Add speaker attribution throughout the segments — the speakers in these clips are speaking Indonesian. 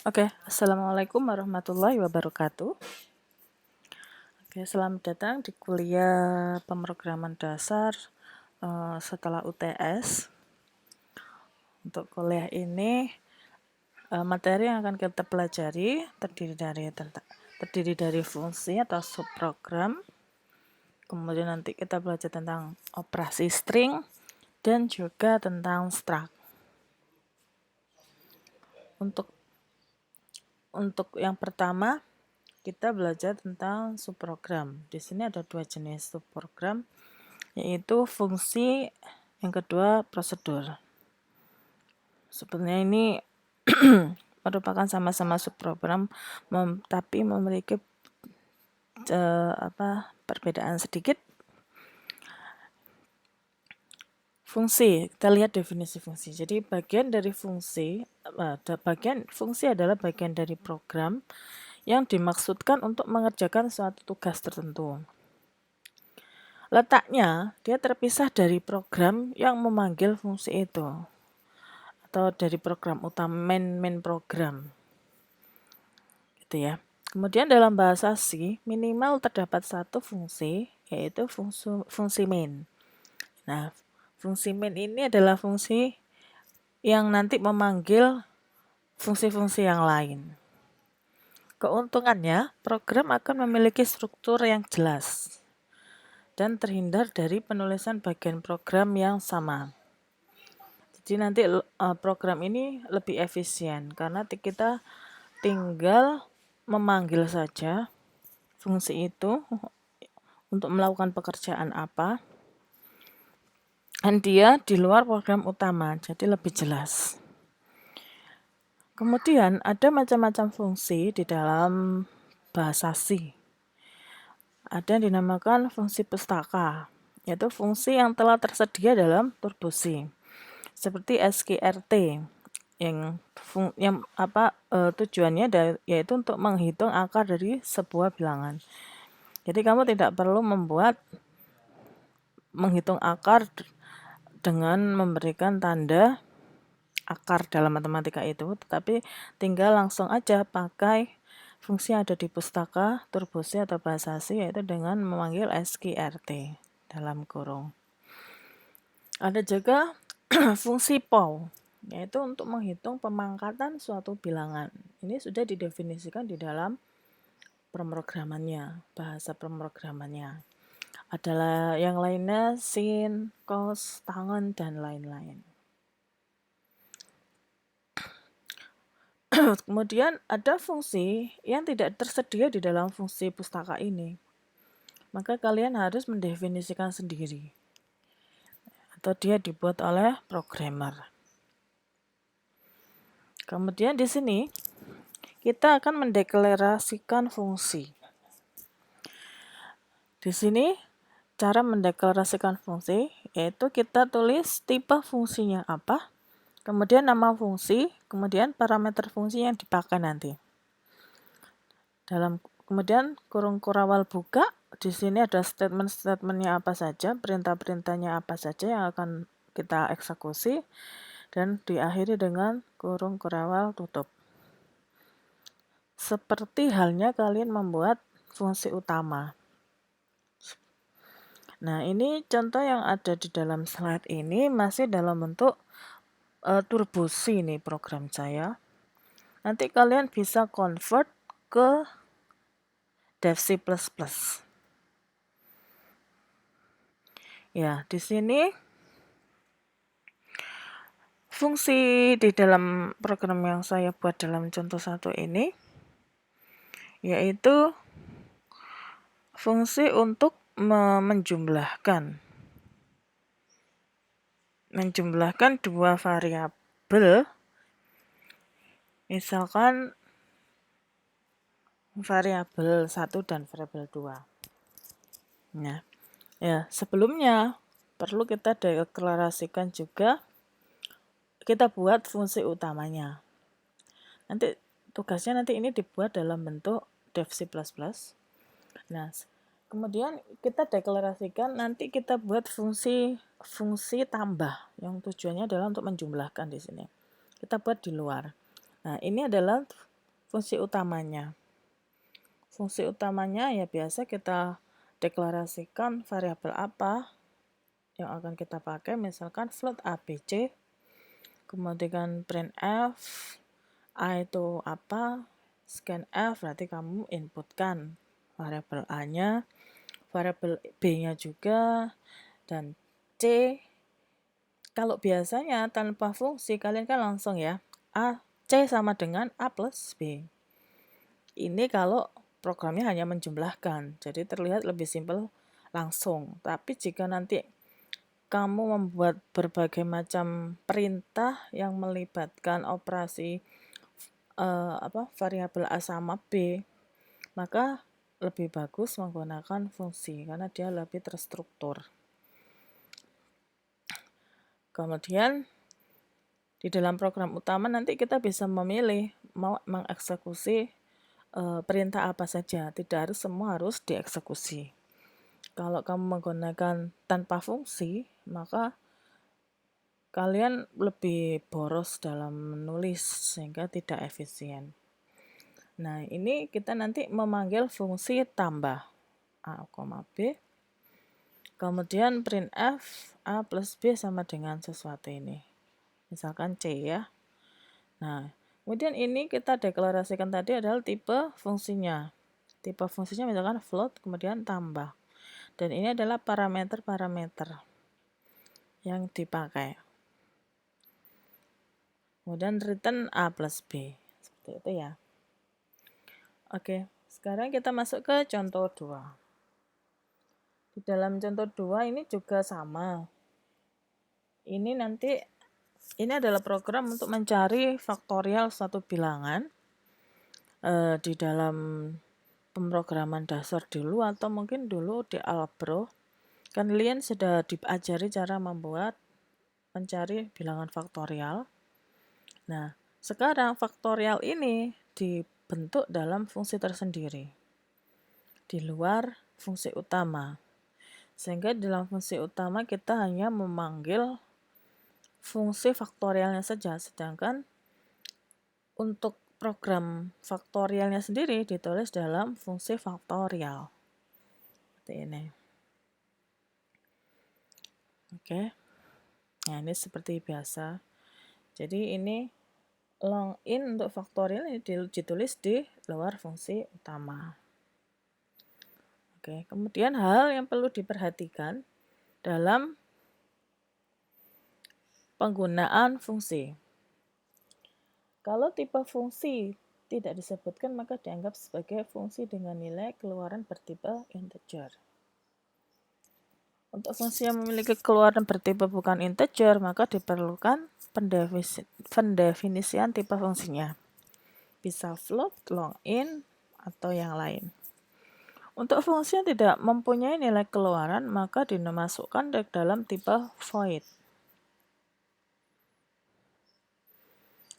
Speaker 1: Oke, Assalamualaikum warahmatullahi wabarakatuh. Oke, selamat datang di kuliah pemrograman dasar setelah UTS. Untuk kuliah ini, materi yang akan kita pelajari terdiri dari fungsi atau subprogram. Kemudian nanti kita belajar tentang operasi string dan juga tentang struct. Untuk yang pertama, kita belajar tentang subprogram. Di sini ada dua jenis subprogram, yaitu fungsi, yang kedua prosedur. Sebenarnya ini merupakan sama-sama subprogram, tapi memiliki perbedaan sedikit. Fungsi, kita lihat definisi fungsi. Jadi bagian fungsi adalah bagian dari program yang dimaksudkan untuk mengerjakan suatu tugas tertentu. Letaknya, dia terpisah dari program yang memanggil fungsi itu, atau dari program utama, main program. Gitu ya. Kemudian dalam bahasa C, minimal terdapat satu fungsi, yaitu fungsi main. Nah, fungsi main ini adalah fungsi yang nanti memanggil fungsi-fungsi yang lain. Keuntungannya, program akan memiliki struktur yang jelas dan terhindar dari penulisan bagian program yang sama. Jadi nanti program ini lebih efisien karena kita tinggal memanggil saja fungsi itu untuk melakukan pekerjaan apa, dan dia di luar program utama, jadi lebih jelas. Kemudian ada macam-macam fungsi di dalam bahasa C. Ada yang dinamakan fungsi pustaka, yaitu fungsi yang telah tersedia dalam turbo C, seperti SQRT yang tujuannya yaitu untuk menghitung akar dari sebuah bilangan. Jadi kamu tidak perlu menghitung akar dengan memberikan tanda akar dalam matematika itu, tetapi tinggal langsung aja pakai fungsi yang ada di pustaka, turbo C atau bahasa C, yaitu dengan memanggil SQRT dalam kurung. Ada juga fungsi POW, yaitu untuk menghitung pemangkatan suatu bilangan. Ini sudah didefinisikan di dalam pemrogramannya, bahasa pemrogramannya. Adalah yang lainnya sin, cos, tangen, dan lain-lain. Kemudian ada fungsi yang tidak tersedia di dalam fungsi pustaka ini. Maka kalian harus mendefinisikan sendiri. Atau dia dibuat oleh programmer. Kemudian di sini kita akan mendeklarasikan fungsi. Di sini cara mendeklarasikan fungsi yaitu kita tulis tipe fungsinya apa, kemudian nama fungsi, kemudian parameter fungsi yang dipakai nanti. Kemudian kurung kurawal buka, di sini ada statement-statementnya apa saja, perintah-perintahnya apa saja yang akan kita eksekusi, dan diakhiri dengan kurung kurawal tutup. Seperti halnya kalian membuat fungsi utama. Nah, ini contoh yang ada di dalam slide ini masih dalam bentuk turbo C nih program saya. Nanti kalian bisa convert ke Dev C++. Ya, di sini fungsi di dalam program yang saya buat dalam contoh satu ini yaitu fungsi untuk menjumlahkan dua variabel, misalkan variabel 1 dan variabel 2. Nah, ya, sebelumnya perlu kita deklarasikan juga, kita buat fungsi utamanya. Nanti tugasnya ini dibuat dalam bentuk Dev C++. Nah, kemudian kita deklarasikan, nanti kita buat fungsi tambah yang tujuannya adalah untuk menjumlahkan di sini. Kita buat di luar. Nah, ini adalah fungsi utamanya. Fungsi utamanya ya biasa kita deklarasikan variabel apa yang akan kita pakai, misalkan float ABC, kemudian printf, A itu apa, scanf, berarti kamu inputkan variabel A-nya, variabel B-nya juga, dan C. Kalau biasanya tanpa fungsi, kalian kan langsung ya, C sama dengan A plus B. Ini kalau programnya hanya menjumlahkan, jadi terlihat lebih simpel langsung. Tapi jika nanti kamu membuat berbagai macam perintah yang melibatkan operasi variabel A sama B, maka lebih bagus menggunakan fungsi karena dia lebih terstruktur. Kemudian di dalam program utama nanti kita bisa memilih mau mengeksekusi perintah apa saja, tidak harus semua harus dieksekusi. Kalau kamu menggunakan tanpa fungsi, maka kalian lebih boros dalam menulis sehingga tidak efisien. Nah, ini kita nanti memanggil fungsi tambah A, B. Kemudian printf A plus B sama dengan sesuatu ini. Misalkan C ya. Nah, kemudian ini kita deklarasikan tadi adalah tipe fungsinya. Tipe fungsinya misalkan float, kemudian tambah. Dan ini adalah parameter-parameter yang dipakai. Kemudian return A plus B. Seperti itu ya. Oke, sekarang kita masuk ke contoh 2. Di dalam contoh 2 ini juga sama. Ini adalah program untuk mencari faktorial suatu bilangan di dalam pemrograman dasar dulu atau mungkin dulu di Algebra. Kan kalian sudah diajari cara mencari bilangan faktorial. Nah, sekarang faktorial ini dibentuk dalam fungsi tersendiri di luar fungsi utama. Sehingga dalam fungsi utama kita hanya memanggil fungsi faktorialnya saja, sedangkan untuk program faktorialnya sendiri ditulis dalam fungsi faktorial. Seperti ini. Oke. Nah, ini seperti biasa. Jadi ini long in untuk faktorial ini ditulis di luar fungsi utama. Oke, kemudian hal yang perlu diperhatikan dalam penggunaan fungsi. Kalau tipe fungsi tidak disebutkan, maka dianggap sebagai fungsi dengan nilai keluaran bertipe integer. Untuk fungsi yang memiliki keluaran bertipe bukan integer, maka diperlukan pendefinisian tipe fungsinya. Bisa float, long in, atau yang lain. Untuk fungsi yang tidak mempunyai nilai keluaran, maka dimasukkan ke dalam tipe void.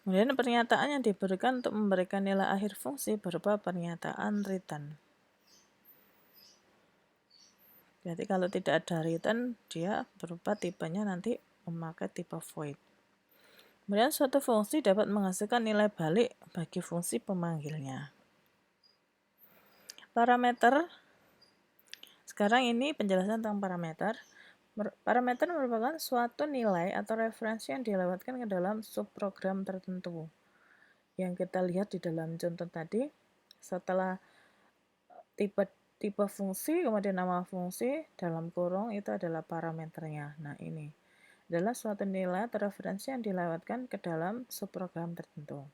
Speaker 1: Kemudian pernyataan yang diberikan untuk memberikan nilai akhir fungsi berupa pernyataan return. Jadi kalau tidak ada return, dia berupa tipenya nanti memakai tipe void. Kemudian suatu fungsi dapat menghasilkan nilai balik bagi fungsi pemanggilnya. Parameter. Sekarang ini penjelasan tentang parameter. Parameter merupakan suatu nilai atau referensi yang dilewatkan ke dalam subprogram tertentu. Yang kita lihat di dalam contoh tadi, setelah tipe fungsi, kemudian nama fungsi, dalam kurung itu adalah parameternya. Nah, ini adalah suatu nilai atau referensi yang dilewatkan ke dalam subprogram tertentu.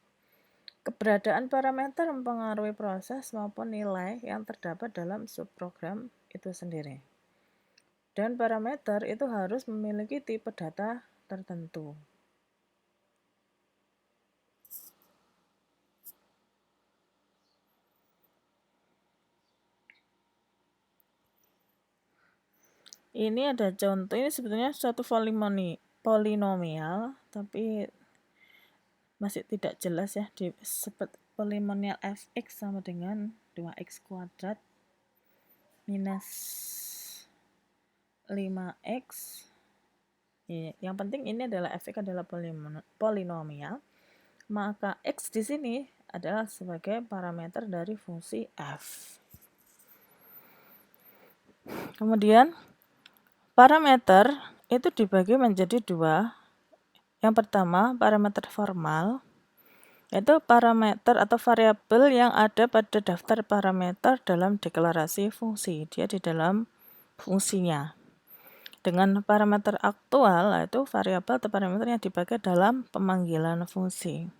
Speaker 1: Keberadaan parameter mempengaruhi proses maupun nilai yang terdapat dalam subprogram itu sendiri. Dan parameter itu harus memiliki tipe data tertentu. Ini ada contoh, ini sebetulnya suatu polinomial, tapi masih tidak jelas ya, disebut polinomial fx sama dengan 2x kuadrat minus 5x. Yang penting ini adalah fx adalah polinomial, maka x di sini adalah sebagai parameter dari fungsi f. Kemudian parameter itu dibagi menjadi dua. Yang pertama, parameter formal, yaitu parameter atau variabel yang ada pada daftar parameter dalam deklarasi fungsi. Dia di dalam fungsinya. Dengan parameter aktual, yaitu variabel atau parameter yang dipakai dalam pemanggilan fungsi.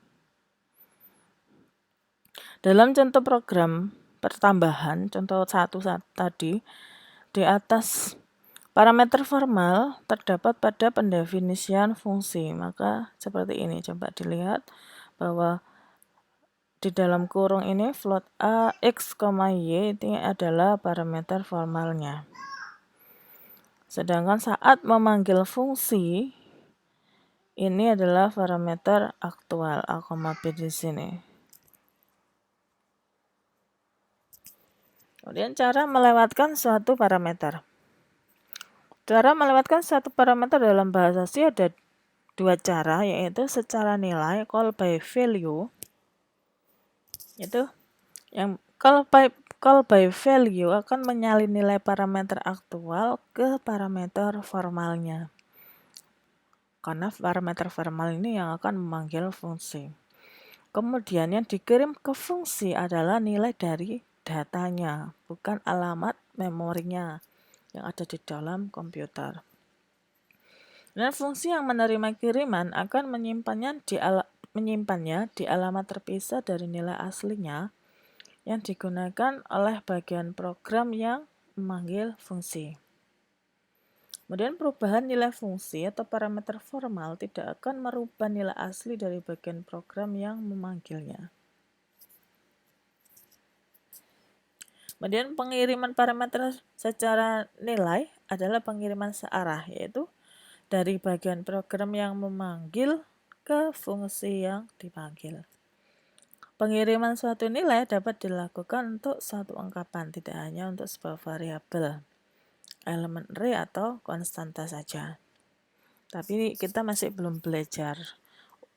Speaker 1: Dalam contoh program pertambahan, contoh 1 tadi, di atas parameter formal terdapat pada pendefinisian fungsi. Maka seperti ini, coba dilihat bahwa di dalam kurung ini float a, x, y itu adalah parameter formalnya. Sedangkan saat memanggil fungsi, ini adalah parameter aktual a, b di sini. Kemudian cara melewatkan suatu parameter. Cara melewatkan suatu parameter dalam bahasa C ada dua cara, yaitu secara nilai call by value. Itu yang call by value akan menyalin nilai parameter aktual ke parameter formalnya. Karena parameter formal ini yang akan memanggil fungsi. Kemudian yang dikirim ke fungsi adalah nilai dari datanya, bukan alamat memorinya yang ada di dalam komputer. Dan fungsi yang menerima kiriman akan menyimpannya di alamat terpisah dari nilai aslinya yang digunakan oleh bagian program yang memanggil fungsi. Kemudian perubahan nilai fungsi atau parameter formal tidak akan merubah nilai asli dari bagian program yang memanggilnya. Kemudian pengiriman parameter secara nilai adalah pengiriman searah, yaitu dari bagian program yang memanggil ke fungsi yang dipanggil. Pengiriman suatu nilai dapat dilakukan untuk suatu ungkapan, tidak hanya untuk sebuah variabel, elemen array atau konstanta saja. Tapi kita masih belum belajar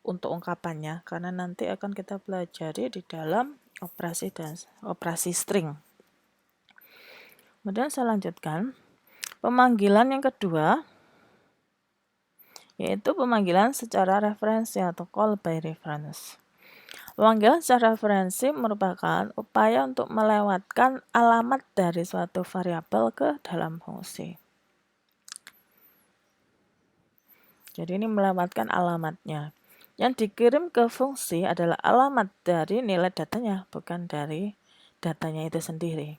Speaker 1: untuk ungkapannya, karena nanti akan kita pelajari di dalam operasi string. Kemudian saya lanjutkan. Pemanggilan yang kedua, yaitu pemanggilan secara referensi atau call by reference. Pemanggilan secara referensi merupakan upaya untuk melewatkan alamat dari suatu variabel ke dalam fungsi. Jadi ini melewatkan alamatnya. Yang dikirim ke fungsi adalah alamat dari nilai datanya, bukan dari datanya itu sendiri.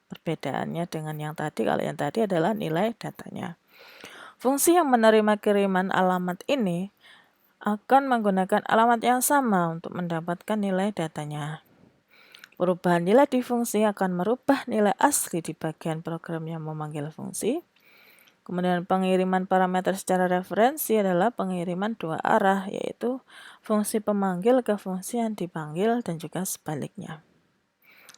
Speaker 1: Perbedaannya dengan yang tadi, kalau yang tadi adalah nilai datanya. Fungsi yang menerima kiriman alamat ini akan menggunakan alamat yang sama untuk mendapatkan nilai datanya. Perubahan nilai di fungsi akan merubah nilai asli di bagian program yang memanggil fungsi. Kemudian pengiriman parameter secara referensi adalah pengiriman dua arah, yaitu fungsi pemanggil ke fungsi yang dipanggil dan juga sebaliknya.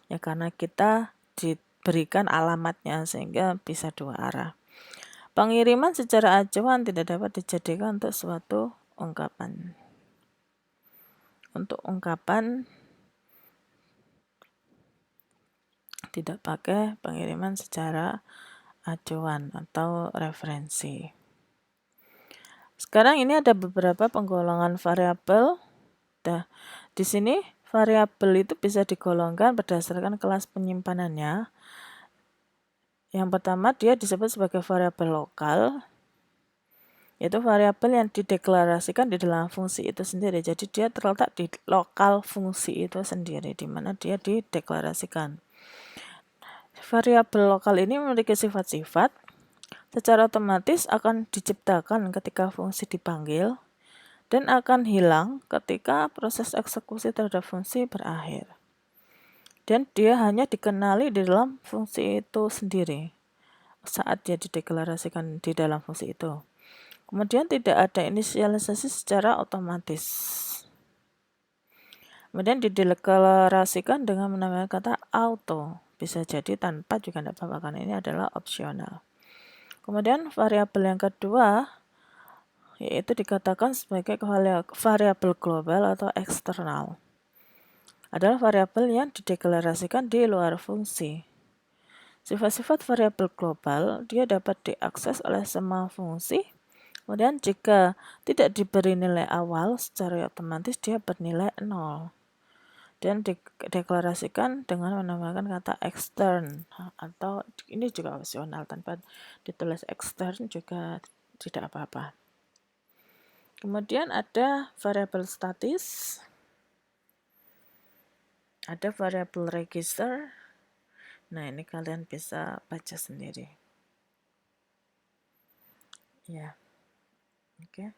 Speaker 1: Ya, karena kita diberikan alamatnya sehingga bisa dua arah. Pengiriman secara acuan tidak dapat dijadikan untuk suatu ungkapan. Untuk ungkapan tidak pakai pengiriman secara acuan atau referensi. Sekarang ini ada beberapa penggolongan variabel. Di sini variabel itu bisa digolongkan berdasarkan kelas penyimpanannya. Yang pertama, dia disebut sebagai variabel lokal, yaitu variabel yang dideklarasikan di dalam fungsi itu sendiri. Jadi dia terletak di lokal fungsi itu sendiri, di mana dia dideklarasikan. Variabel lokal ini memiliki sifat-sifat secara otomatis akan diciptakan ketika fungsi dipanggil dan akan hilang ketika proses eksekusi terhadap fungsi berakhir. Dan dia hanya dikenali di dalam fungsi itu sendiri saat dia dideklarasikan di dalam fungsi itu. Kemudian tidak ada inisialisasi secara otomatis. Kemudian dideklarasikan dengan menambahkan kata auto. Bisa jadi tanpa juga tidak apa-apa, karena ini adalah opsional. Kemudian variabel yang kedua yaitu dikatakan sebagai variabel global atau eksternal. adalah variabel yang dideklarasikan di luar fungsi. Sifat-sifat variabel global dia dapat diakses oleh semua fungsi. Kemudian jika tidak diberi nilai awal, secara otomatis dia bernilai 0. Dan dideklarasikan dengan menambahkan kata extern, atau ini juga opsional, tanpa ditulis extern juga tidak apa-apa. Kemudian ada variabel statis, ada variabel register. Nah, ini kalian bisa baca sendiri. Ya, oke.